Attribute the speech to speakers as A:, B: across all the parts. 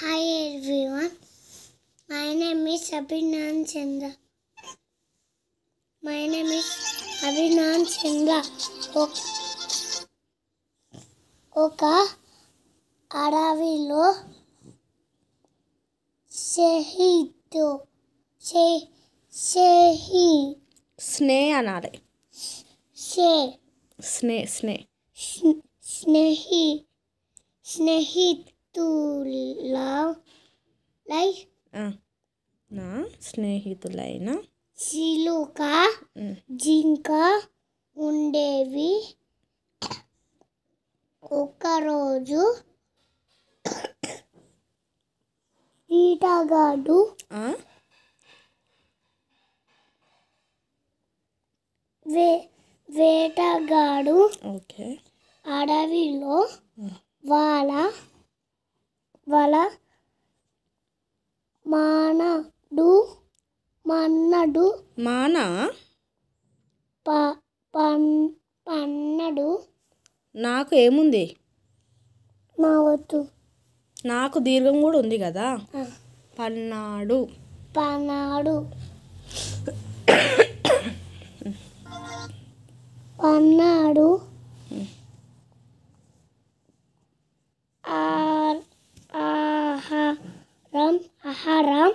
A: Hi everyone, my name is Abhinand Chandra. ఒక అడవిలో
B: స్నే అనాలి. స్నేహితులైన
A: చిలుక జింక ఉండేవి. ఒకరోజు వేటగాడు అడవిలో వాళ్ళ పన్నడు.
B: నాకు ఏముంది? నాకు దీర్ఘం కూడా ఉంది కదా. పన్నాడు.
A: ఆహారం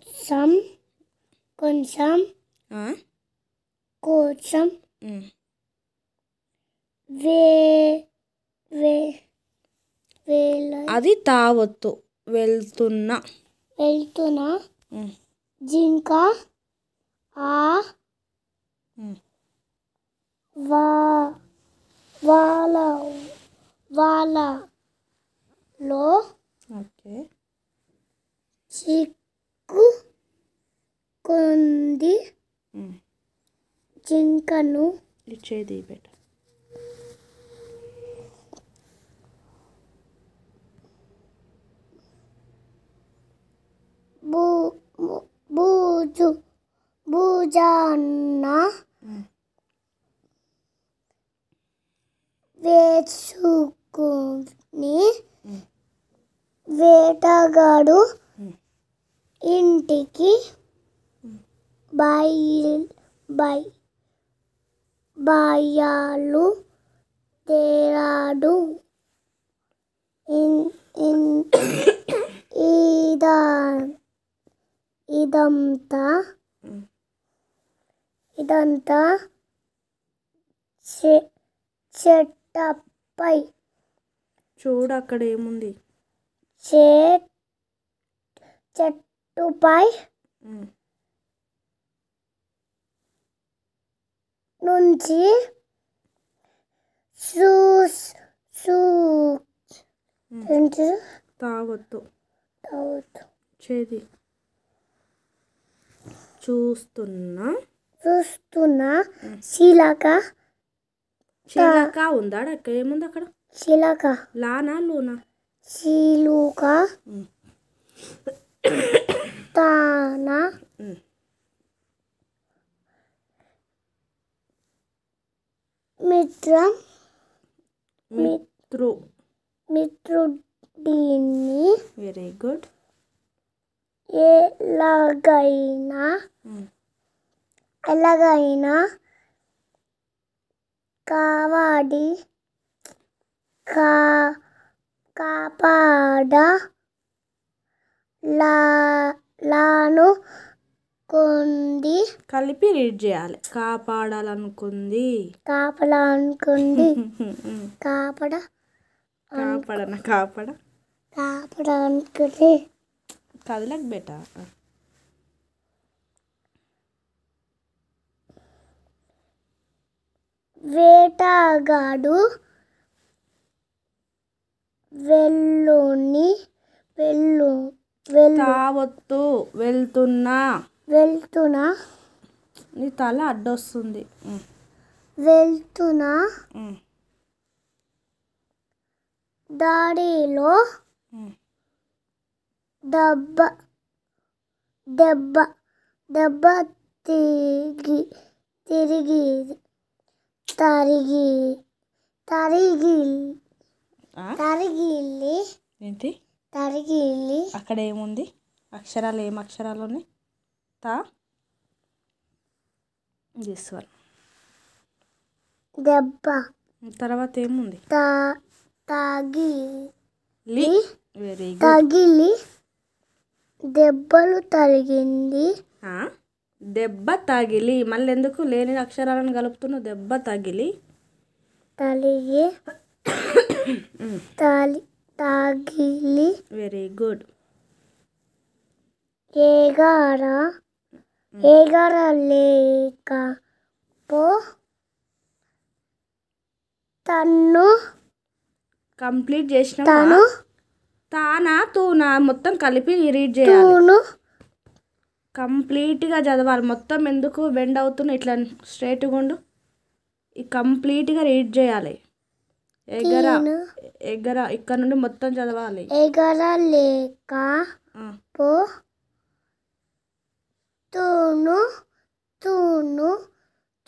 A: కోసం
B: అది తావొత్తు. వెళ్తున్నా
A: జింక వాళ్ళలో చిక్కుకుంది. జింకను
B: ఇచ్చేది బెట
A: భుజాన వేసుకుని వేటగాడు ఇంటికి బయలుదేరాడు. ఇదంతా చెట్టపై
B: చూడు, అక్కడ ఏముంది?
A: చెట్టుపై నుంచి
B: తావొత్తు చేది చూస్తున్నా చిలక ఉందా? అక్కడ ఏముంది? అక్కడ లానా లూనా?
A: చిలుక తన మిత్రుడిని
B: వెరీ గుడ్
A: ఎలాగైనా కాపాడాలనుకుంది.
B: కలిపి రీడ్ చేయాలి. కాపాడాలనుకుంది. కదలకు బేట.
A: వేటగాడు
B: తావొత్తు. వెళ్తున్నా. నీ తల అడ్డొస్తుంది.
A: వెళ్తున్నా దారిలో దెబ్బ తరిగి తరిగిల్లి
B: ఏంటి
A: తరిగిలి
B: అక్కడ ఏముంది అక్షరాలు ఏం అక్షరాలు ఉన్నాయి తా దిస్ వన్
A: దెబ్బ
B: తర్వాత ఏముంది
A: తగిలి
B: వెరీ గుడ్
A: తగిలి దెబ్బలు తరిగింది
B: దెబ్బ తగిలి మళ్ళీ ఎందుకు లేని అక్షరాలను కలుపుతున్నావు దెబ్బ తగిలి
A: తలిగి తగిలి
B: వెరీ గుడ్
A: ఎగరలేక తన్ను
B: కంప్లీట్ చేసిన
A: తను
B: తానా తూనా మొత్తం కలిపి రీడ్ చేయాలి
A: తూను
B: కంప్లీట్గా చదవాలి మొత్తం ఎందుకు బెండ్ అవుతున్నా ఇట్లా స్ట్రైట్గా ఉండు ఈ కంప్లీట్గా రీడ్ చేయాలి ఎగర ఇక్కడ నుండి మొత్తం చదవాలి
A: ఎగరలేక తూను తూను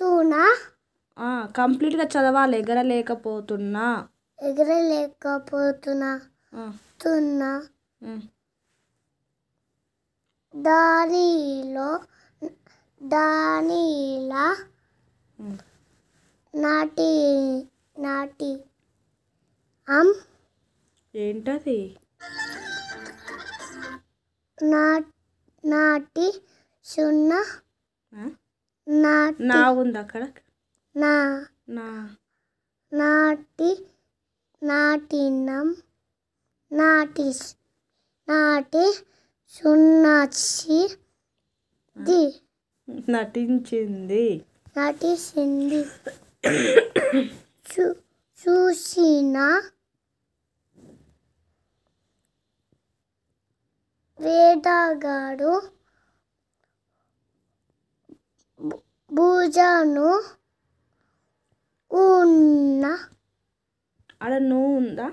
A: తూనా
B: కంప్లీట్గా చదవాలి ఎగరలేకపోతున్నా
A: ఎగరలేకపోతున్నా తున్నా దానిలా నాటి
B: ఏంటది
A: నాటి సున్నా
B: నా ఉంది అక్కడ
A: నాటి సున్నాచి
B: నటించింది
A: చూసిన వేటగాడు భుజాను ఉన్న
B: ఆడ నువ్వు ఉందా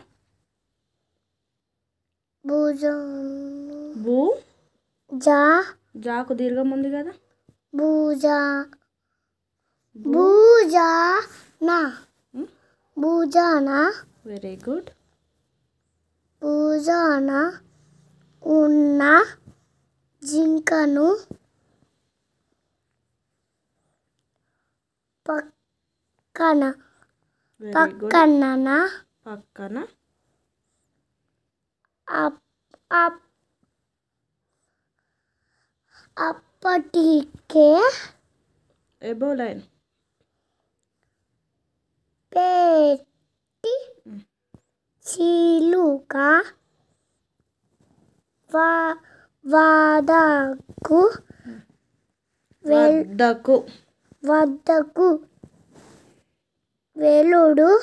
A: భుజాను
B: జాకు దీర్ఘం ఉంది కదా
A: భుజాన
B: వెరీ గుడ్
A: భుజాన ఉన్న జింకను పక్కన అప్పటికే
B: ఎబో లైన్
A: పెట్టి చిలుక వద్దకు వెలుడు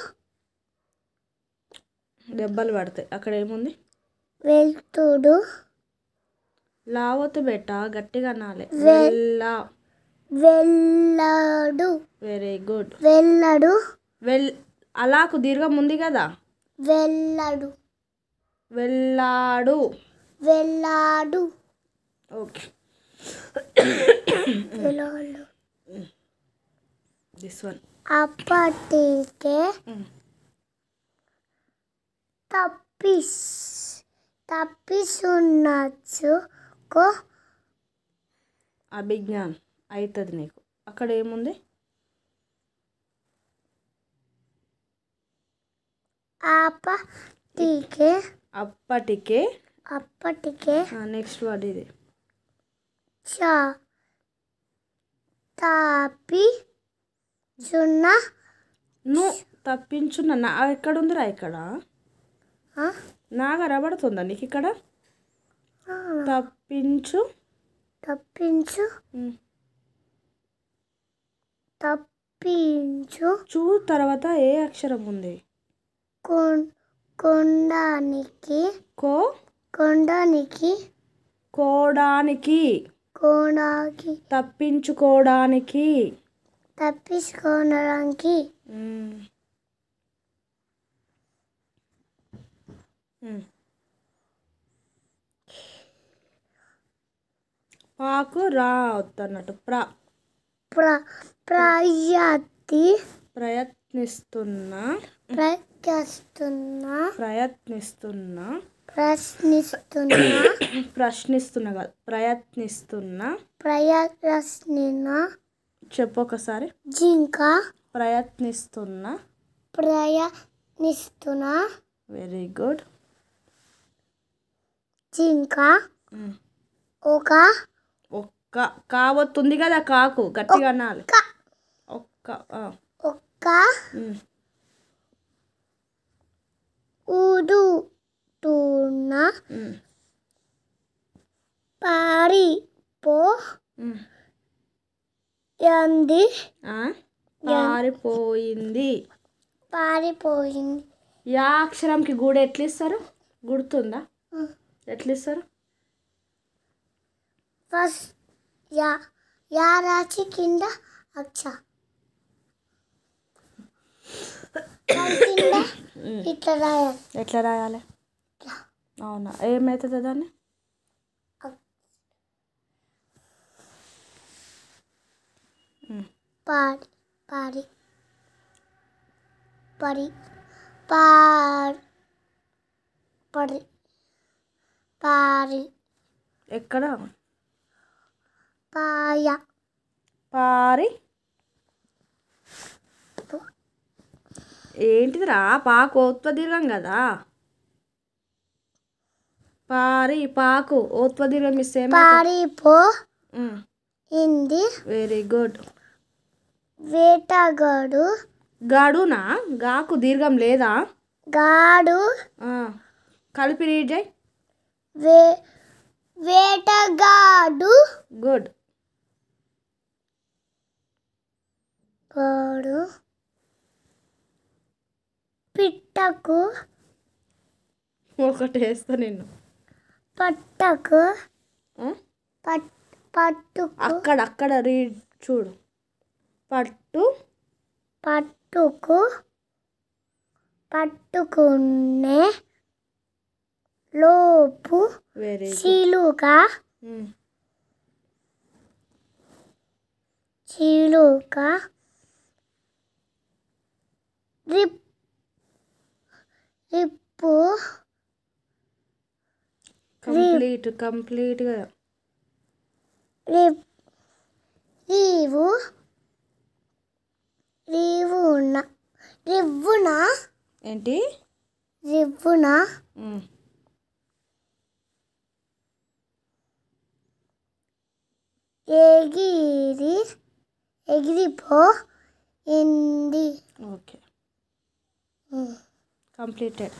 B: దెబ్బలు పడతాయి అక్కడ ఏముంది
A: వెళ్తుడు
B: లావతు బెట్ట గట్టిగా అనాలి
A: వెళ్ళడు
B: వెరీ గుడ్
A: వెళ్ళడు
B: అలాకు దీర్ఘం ఉంది కదా
A: వెళ్ళాడు
B: ఓకే దిస్ వన్
A: అప్పటికే తప్పిసున్నచ్చుకో
B: అభిజ్ఞాన్ అవుతుంది నీకు అక్కడ ఏముంది అప్పటికే నెక్స్ట్ వర్డ్ ఇది తప్పించున్న నా ఎక్కడ ఉందిరా ఇక్కడ నాగా రబడుతుందా నీకు ఇక్కడ తప్పించు చూ తర్వాత ఏ అక్షరం ఉంది కోడానికి తప్పించుకోవడానికి పాకు రా వద్దన్నట్టు ప్రయత్నిస్తున్నా
A: ప్రశ్నిస్తున్నా
B: ప్రశ్నిస్తున్నా కాదు, ప్రయత్నిస్తున్నా.
A: ప్రయత్నిస్తున్నా
B: చెప్పు ఒకసారి.
A: జింక
B: ప్రయత్నిస్తున్నా.
A: ప్రయత్నిస్తున్నా
B: వెరీ గుడ్.
A: జింక ఒక
B: ఒక్క కావస్తుంది కదా, కాకు గట్టిగా అనాలి. ఒక్క
A: ఒక్క ఊదుతున్న
B: పారిపోయింది.
A: పారిపోయింది.
B: యా అక్షరంకి గూడు ఎట్లా ఇస్తారు? గుర్తుందా? ఎట్లా ఇస్తారు?
A: ఫస్ట్ యా రాసి కింద అక్ష కింద ఇట్లా రాయాలి.
B: ఎట్లా రాయాలి? అవునా, ఏమవుతుంది దాన్ని?
A: పాడి పాడి పడి పడి పారి
B: ఎక్కడ?
A: పాయ
B: పారి ఏంటిదిరా? పాకు ఓత్వదీర్ఘం కదా. పారి పాకు ఓత్వదీర్ఘం ఇస్తే
A: పారిపో ఇంది.
B: Very good.
A: వేటగాడు.
B: గాడునా? గాకు దీర్ఘం లేదా?
A: గాడు
B: కలిపి రీడ్ చేయి.
A: వేటగాడు.
B: గుడ్.
A: గాడు పిట్టకు.
B: ఒకటి వేస్తా నిన్ను.
A: పట్టకు. పట్టుకు.
B: అక్కడ రీడ్ చూడు.
A: పట్టుకు పట్టుకునే లోపు చిలుక. రిప్పు
B: కంప్లీట్గా.
A: రివ్వున
B: ఏంటి?
A: రివ్వున ఎగిరిపోయింది.
B: Okay, completed.